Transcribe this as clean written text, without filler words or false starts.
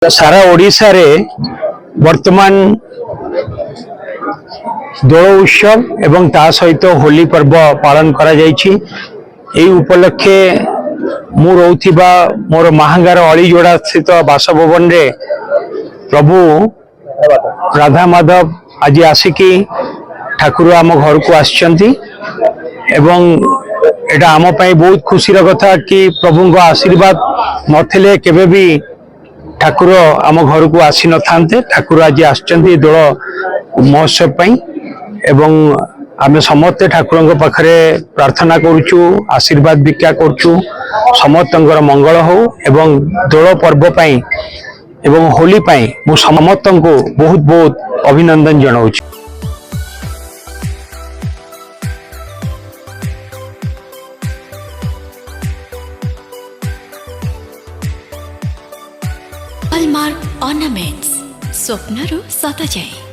सारा ओडिशा रे वर्तमान दोल उत्सव एवं ता सहित होली पर्व पालन करा जायछि। एई उपलक्षे मु रहउथिबा मोर महांगार अलीजोड़ा स्थित बासभवन रे प्रभु राधा माधव आज आसिकी ठाकुर आम घर को आछंती एवं एटा आम पई बहुत खुशी कथा कि प्रभु आशीर्वाद नथिले केबे भी ठाकुर आम घर को आसी न थांते। ठाकुर आज आछंती दोल महोत्सव पई एवं आमे समस्त ठाकुर पाखरे प्रार्थना करूछु, आशीर्वाद भिक्षा करूछु, समस्तंकर मंगल हो एवं दोल पर्व पई एवं होली पई मु समस्तन को बहुत बहुत अभिनंदन जनाऊछु। हॉलमार्क ऑर्नामेंट्स स्वप्नरु सत जाए।